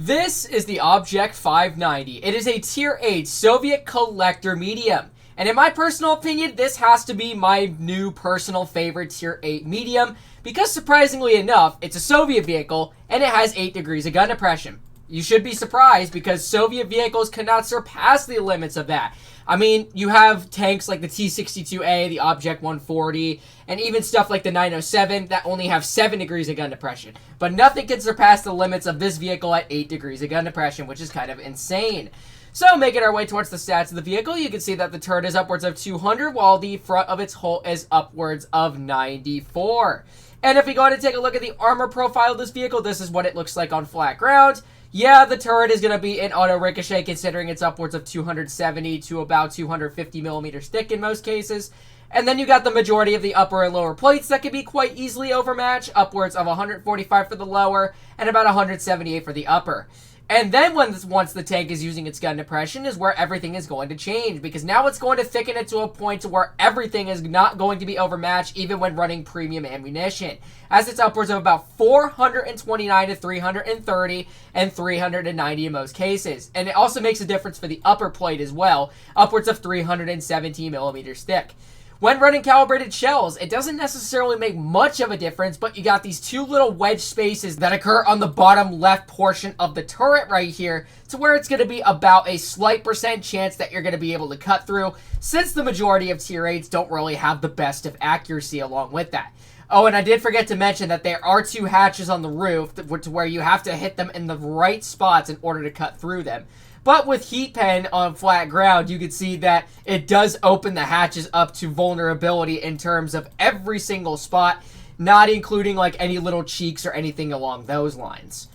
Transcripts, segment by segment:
This is the Object 590. It is a Tier 8 Soviet collector medium. And in my personal opinion, this has to be my new personal favorite Tier 8 medium because surprisingly enough, it's a Soviet vehicle and it has 8 degrees of gun depression. You should be surprised because Soviet vehicles cannot surpass the limits of that. I mean, you have tanks like the T-62A, the Object 140, and even stuff like the 907 that only have 7 degrees of gun depression. But nothing can surpass the limits of this vehicle at 8 degrees of gun depression, which is kind of insane. So, making our way towards the stats of the vehicle, you can see that the turret is upwards of 200, while the front of its hull is upwards of 94. And if we go ahead and take a look at the armor profile of this vehicle, this is what it looks like on flat ground. Yeah, the turret is going to be in auto ricochet considering it's upwards of 270 to about 250 millimeters thick in most cases. And then you got the majority of the upper and lower plates that can be quite easily overmatched, upwards of 145 for the lower and about 178 for the upper. And then once the tank is using its gun depression is where everything is going to change, because now it's going to thicken it to a point to where everything is not going to be overmatched even when running premium ammunition, as it's upwards of about 429 to 330 and 390 in most cases. And it also makes a difference for the upper plate as well, upwards of 317 millimeters thick. When running calibrated shells, it doesn't necessarily make much of a difference, but you got these two little wedge spaces that occur on the bottom left portion of the turret right here, to where it's going to be about a slight % chance that you're going to be able to cut through, since the majority of Tier 8s don't really have the best of accuracy along with that. Oh, and I did forget to mention that there are 2 hatches on the roof to where you have to hit them in the right spots in order to cut through them. But with Heat Pen on flat ground, you can see that it does open the hatches up to vulnerability in terms of every single spot, not including like any little cheeks or anything along those lines.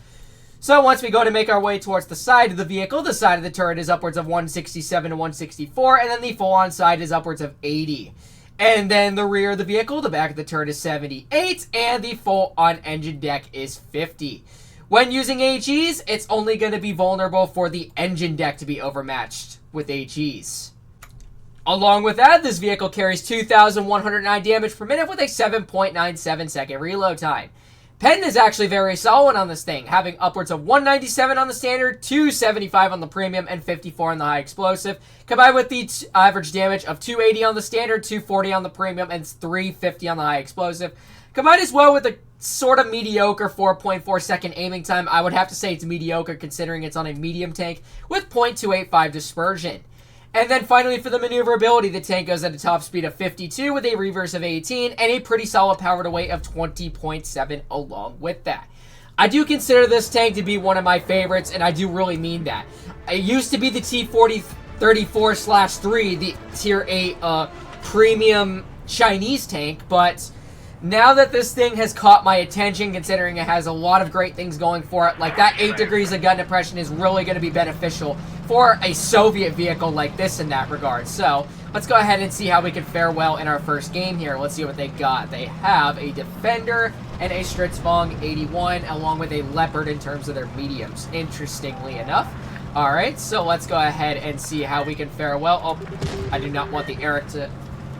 So once we go to make our way towards the side of the vehicle, the side of the turret is upwards of 167 to 164, and then the full-on side is upwards of 80. And then the rear of the vehicle, the back of the turret is 78, and the full-on engine deck is 50. When using HEs, it's only going to be vulnerable for the engine deck to be overmatched with HEs. Along with that, this vehicle carries 2,109 damage per minute with a 7.97 second reload time. Pen is actually very solid on this thing, having upwards of 197 on the standard, 275 on the premium, and 54 on the high explosive, combined with the average damage of 280 on the standard, 240 on the premium, and 350 on the high explosive. Combined as well with a sort of mediocre 4.4 second aiming time. I would have to say it's mediocre considering it's on a medium tank with 0.285 dispersion. And then finally for the maneuverability, the tank goes at a top speed of 52 with a reverse of 18 and a pretty solid power to weight of 20.7 along with that. I do consider this tank to be one of my favorites, and I do really mean that. It used to be the T-4034/3, the Tier 8 premium Chinese tank, but now that this thing has caught my attention, considering it has a lot of great things going for it, like that 8 degrees of gun depression is really going to be beneficial for a Soviet vehicle like this in that regard. So, let's go ahead and see how we can fare well in our first game here. Let's see what they got. They have a Defender and a Stritzvong 81, along with a Leopard in terms of their mediums, interestingly enough. Alright, so let's go ahead and see how we can fare well. Oh, I do not want the Eric to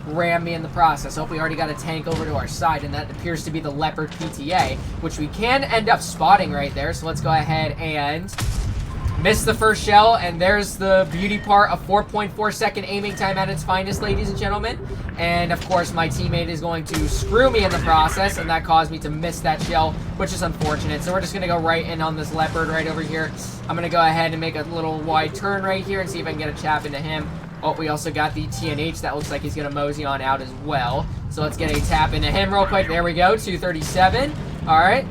ram me in the process. Hope we already got a tank over to our side, and that appears to be the Leopard PTA, which we can end up spotting right there. So let's go ahead and miss the first shell, and there's the beauty part of 4.4 second aiming time at its finest, ladies and gentlemen. And of course my teammate is going to screw me in the process, and that caused me to miss that shell, which is unfortunate. So we're just going to go right in on this Leopard right over here. I'm going to go ahead and make a little wide turn right here and see if I can get a chap into him. Oh, we also got the TNH. That looks like he's going to mosey on out as well. So let's get a tap into him real quick. There we go, 237. All right.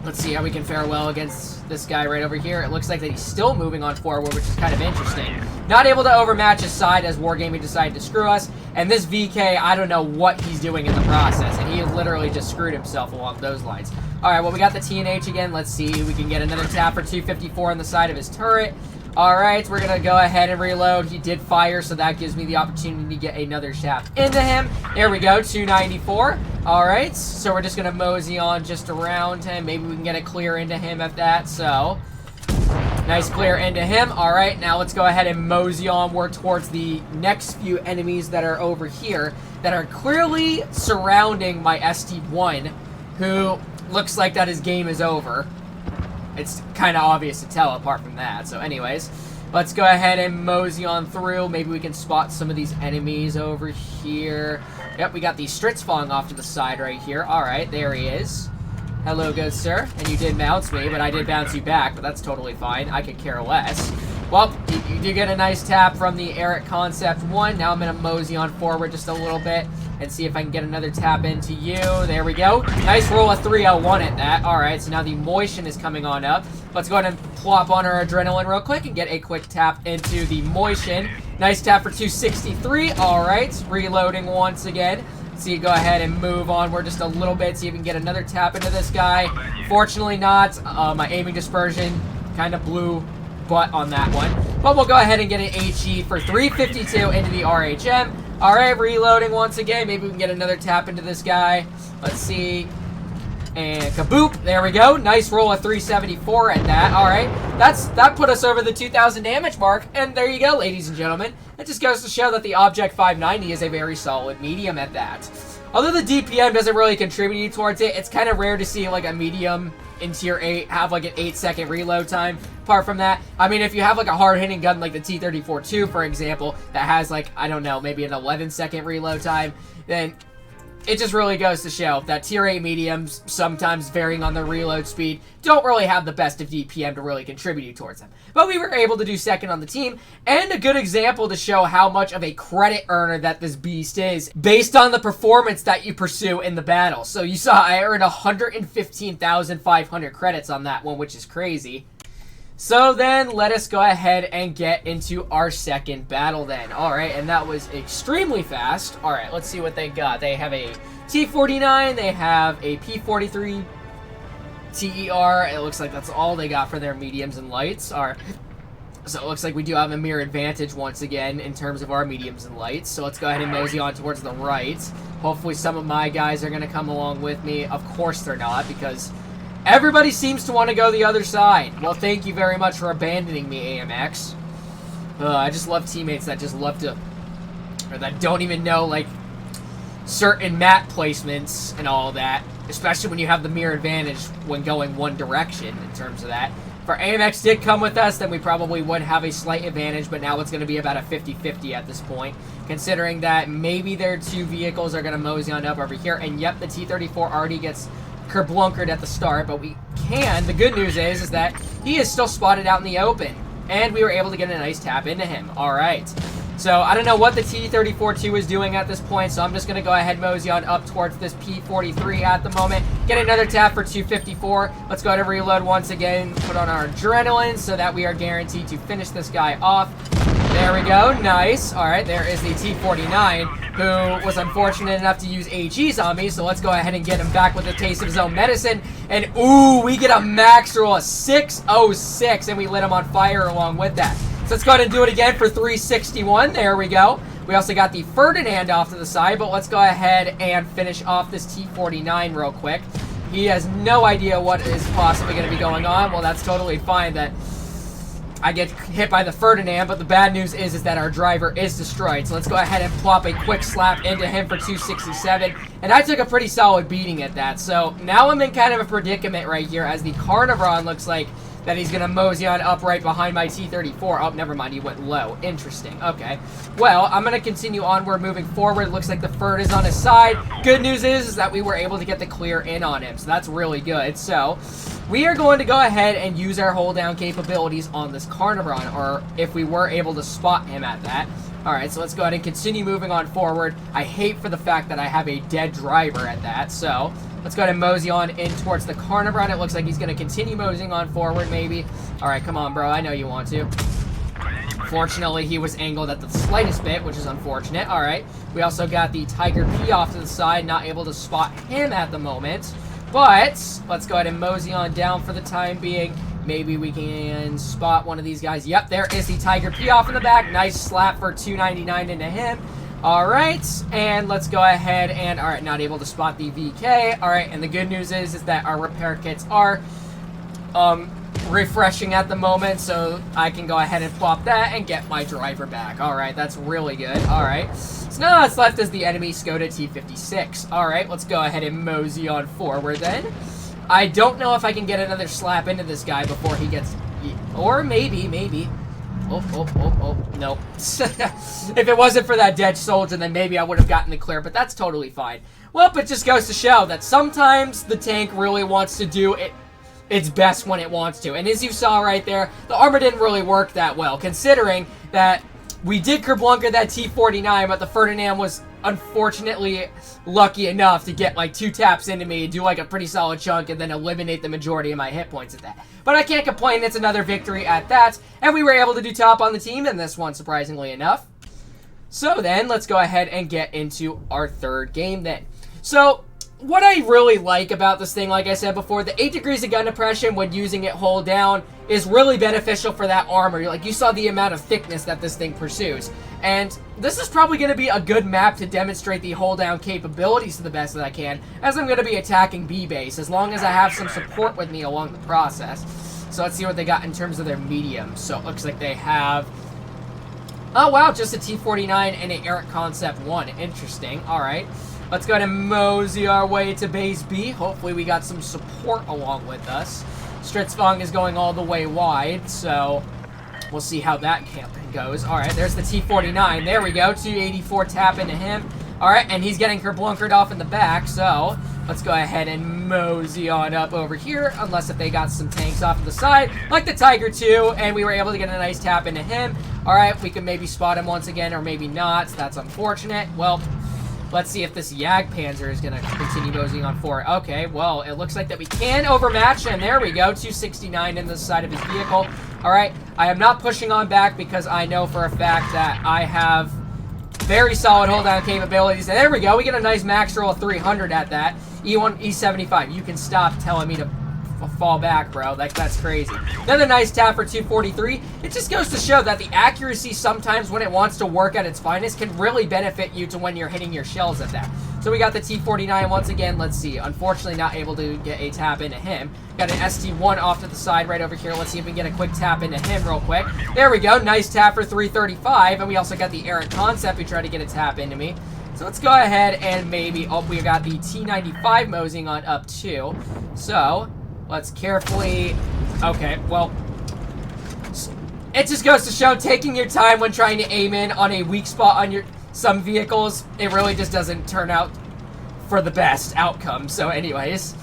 Let's see how we can fare well against this guy right over here. It looks like that he's still moving on forward, which is kind of interesting. Not able to overmatch his side as Wargaming decided to screw us. And this VK, I don't know what he's doing in the process. And he literally just screwed himself along those lines. All right, well, we got the TNH again. Let's see if we can get another tap for 254 on the side of his turret. Alright, we're going to go ahead and reload. He did fire, so that gives me the opportunity to get another shaft into him. There we go, 294. Alright, so we're just going to mosey on just around him. Maybe we can get a clear into him at that, so nice clear into him. Alright, now let's go ahead and mosey onward towards the next few enemies that are over here that are clearly surrounding my ST1, who looks like that his game is over. it's kind of obvious to tell apart from that. So anyways, let's go ahead and mosey on through. Maybe we can spot some of these enemies over here. Yep, we got the Stritz falling off to the side right here. All right, there he is. Hello, good sir. And you did bounce me, but I did bounce you back, but that's totally fine. I could care less. Well, you do get a nice tap from the Eric Concept 1. Now I'm going to mosey on forward just a little bit and see if I can get another tap into you. There we go. Nice roll of 301 at that. All right, so now the Motion is coming on up. Let's go ahead and plop on our Adrenaline real quick and get a quick tap into the Motion. Nice tap for 263. All right, reloading once again. So you go ahead and move onward just a little bit, see if we can get another tap into this guy. Fortunately not. My aiming dispersion kind of blew butt on that one. But we'll go ahead and get an HE for 352 into the RHM. All right, reloading once again. Maybe we can get another tap into this guy. Let's see. And kaboop. There we go. Nice roll of 374 at that. All right. That put us over the 2,000 damage mark. And there you go, ladies and gentlemen. It just goes to show that the Object 590 is a very solid medium at that. Although the DPM doesn't really contribute towards it, it's kind of rare to see like a medium in tier 8 have like an 8-second reload time. Apart from that, I mean, if you have like a hard-hitting gun like the T-34-2, for example, that has like, I don't know, maybe an 11-second reload time, then it just really goes to show that tier 8 mediums, sometimes varying on their reload speed, don't really have the best of DPM to really contribute towards them. But we were able to do second on the team, and a good example to show how much of a credit earner that this beast is, based on the performance that you pursue in the battle. So you saw I earned 115,500 credits on that one, which is crazy. So then, let us go ahead and get into our second battle then. Alright, and that was extremely fast. Alright, let's see what they got. They have a T-49, they have a P-43 TER. It looks like that's all they got for their mediums and lights. Alright, so it looks like we do have a mirror advantage once again in terms of our mediums and lights. So let's go ahead and mosey on towards the right. Hopefully some of my guys are going to come along with me. Of course they're not, because everybody seems to want to go the other side. Well, thank you very much for abandoning me, AMX. I just love teammates that just love to, or that don't even know, like, certain map placements and all that. Especially when you have the mirror advantage when going one direction in terms of that. If our AMX did come with us, then we probably would have a slight advantage, but now it's going to be about a 50-50 at this point. Considering that maybe their two vehicles are going to mosey on up over here. And yep, the T-34 already gets kerblunkered at the start, but we can. The good news is that he is still spotted out in the open, and we were able to get a nice tap into him. All right. So I don't know what the T-34-2 is doing at this point, so I'm just going to go ahead and mosey on up towards this P-43 at the moment. Get another tap for 254. Let's go ahead and reload once again. Put on our Adrenaline so that we are guaranteed to finish this guy off. There we go. Nice. All right, there is the T-49, who was unfortunate enough to use AGs on me, so let's go ahead and get him back with a taste of his own medicine. And, ooh, we get a max roll of 606, and we lit him on fire along with that. So let's go ahead and do it again for 361. There we go. We also got the Ferdinand off to the side, but let's go ahead and finish off this T-49 real quick. He has no idea what is possibly going to be going on. Well, that's totally fine that I get hit by the Ferdinand, but the bad news is that our driver is destroyed. So let's go ahead and plop a quick slap into him for 267. And I took a pretty solid beating at that. So now I'm in kind of a predicament right here, as the Carnivron looks like that he's going to mosey on up right behind my T-34. Oh, never mind. He went low. Interesting. Okay. Well, I'm going to continue onward, moving forward. It looks like the Ferd is on his side. Good news is that we were able to get the clear in on him, so that's really good. So we are going to go ahead and use our hold down capabilities on this Carnivron, or if we were able to spot him at that. Alright, so let's go ahead and continue moving on forward. I hate for the fact that I have a dead driver at that, so let's go ahead and mosey on in towards the Carnivron. It looks like he's going to continue moseying on forward, maybe. Alright, come on, bro. I know you want to. Fortunately, he was angled at the slightest bit, which is unfortunate. Alright, we also got the Tiger P off to the side, not able to spot him at the moment. But let's go ahead and mosey on down for the time being. Maybe we can spot one of these guys. Yep, there is the Tiger P off in the back. Nice slap for 299 into him. Alright, and let's go ahead and, alright, not able to spot the VK. Alright, and the good news is that our repair kits are refreshing at the moment, so I can go ahead and plop that and get my driver back. Alright, that's really good. Alright, so now that's left is the enemy Skoda T-56. Alright, let's go ahead and mosey on forward then. I don't know if I can get another slap into this guy before he gets... Or maybe. Oh, no. If it wasn't for that dead soldier, then maybe I would have gotten the clear, but that's totally fine. Well, it just goes to show that sometimes the tank really wants to do its best when it wants to. And as you saw right there, the armor didn't really work that well, considering that we did Kerblunker that T-49, but the Ferdinand was unfortunately lucky enough to get like 2 taps into me, do like a pretty solid chunk, and then eliminate the majority of my hit points at that. But I can't complain, it's another victory at that, and we were able to do top on the team in this one, surprisingly enough. So then, let's go ahead and get into our third game then. So, what I really like about this thing, like I said before, the 8 degrees of gun depression when using it hold down is really beneficial for that armor. Like, you saw the amount of thickness that this thing pursues. And this is probably going to be a good map to demonstrate the hold down capabilities to the best that I can, as I'm going to be attacking B base, as long as I have some support with me along the process. So let's see what they got in terms of their mediums. So it looks like they have... Oh wow, just a T-49 and an Eric Concept 1. Interesting. Alright. Let's go ahead and mosey our way to base B. Hopefully we got some support along with us. Stritzfong is going all the way wide, so we'll see how that camp goes. Alright, there's the T-49. There we go. 284 tap into him. Alright, and he's getting kerblunkered off in the back, so let's go ahead and mosey on up over here, unless if they got some tanks off to the side, like the Tiger 2, and we were able to get a nice tap into him. Alright, we can maybe spot him once again, or maybe not. That's unfortunate. Well, let's see if this Jagdpanzer is going to continue moseying on forward. Okay, well, it looks like that we can overmatch him. There we go, 269 in the side of his vehicle. Alright, I am not pushing on back because I know for a fact that I have very solid hold down capabilities. And there we go, we get a nice max roll of 300 at that. E1, E75, you can stop telling me to fall back, bro. Like, that's crazy. Another nice tap for 243. It just goes to show that the accuracy sometimes when it wants to work at its finest can really benefit you to when you're hitting your shells at that. So we got the T-49 once again. Let's see. Unfortunately not able to get a tap into him. Got an ST-1 off to the side right over here. Let's see if we can get a quick tap into him real quick. There we go. Nice tap for 335. And we also got the Eric Concept who tried to get a tap into me. So let's go ahead and maybe... Oh, we got the T-95 moseying on up too. So... let's carefully... Okay, well... it just goes to show taking your time when trying to aim in on a weak spot on some vehicles, it really just doesn't turn out for the best outcome. So anyways...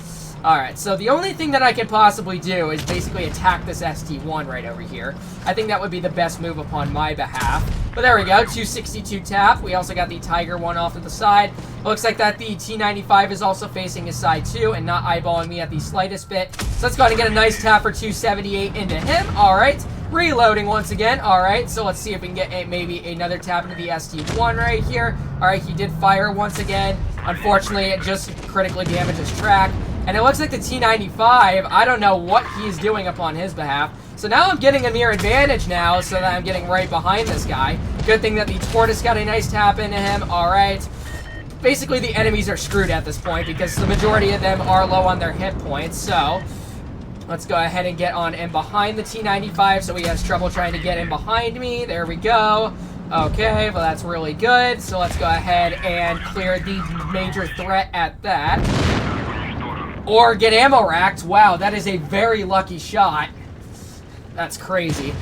Alright, so the only thing that I could possibly do is basically attack this ST-1 right over here. I think that would be the best move upon my behalf. But there we go, 262 tap. We also got the Tiger 1 off to the side. It looks like that the T-95 is also facing his side too and not eyeballing me at the slightest bit. So let's go ahead and get a nice tap for 278 into him. Alright, reloading once again. Alright, so let's see if we can get maybe another tap into the ST-1 right here. Alright, he did fire once again. Unfortunately, it just critically damaged his track. And it looks like the T-95, I don't know what he's doing upon his behalf. So now I'm getting a near advantage now, so that I'm getting right behind this guy. Good thing that the Tortoise got a nice tap into him. Alright. Basically, the enemies are screwed at this point because the majority of them are low on their hit points. So, let's go ahead and get on in behind the T-95 so he has trouble trying to get in behind me. There we go. Okay, well that's really good. So let's go ahead and clear the major threat at that. Or get ammo racked. Wow, that is a very lucky shot. That's crazy.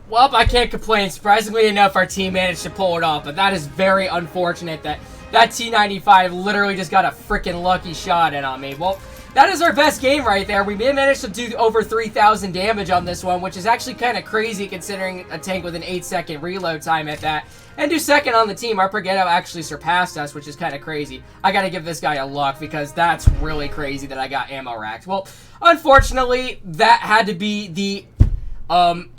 Well, I can't complain. Surprisingly enough, our team managed to pull it off. But that is very unfortunate that that T-95 literally just got a freaking lucky shot in on me. Well, that is our best game right there. We managed to do over 3,000 damage on this one, which is actually kind of crazy considering a tank with an 8-second reload time at that. And do second on the team. Our Progetto actually surpassed us, which is kind of crazy. I gotta give this guy a luck because that's really crazy that I got ammo racked. Well, unfortunately, that had to be the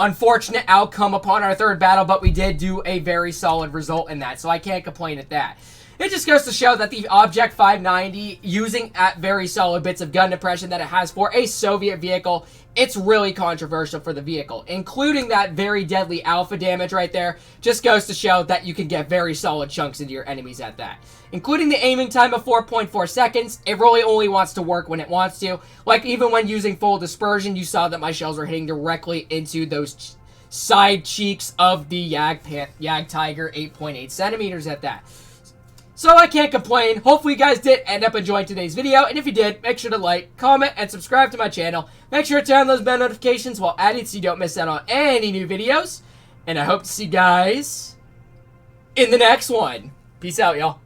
unfortunate outcome upon our third battle, but we did do a very solid result in that, so I can't complain at that. It just goes to show that the Object 590, using at very solid bits of gun depression that it has for a Soviet vehicle, it's really controversial for the vehicle. Including that very deadly alpha damage right there, just goes to show that you can get very solid chunks into your enemies at that. Including the aiming time of 4.4 seconds, it really only wants to work when it wants to. Like even when using full dispersion, you saw that my shells were hitting directly into those side cheeks of the Jag Tiger 8.8 centimeters at that. So I can't complain. Hopefully you guys did end up enjoying today's video. And if you did, make sure to like, comment, and subscribe to my channel. Make sure to turn on those bell notifications while at it so you don't miss out on any new videos. And I hope to see you guys in the next one. Peace out, y'all.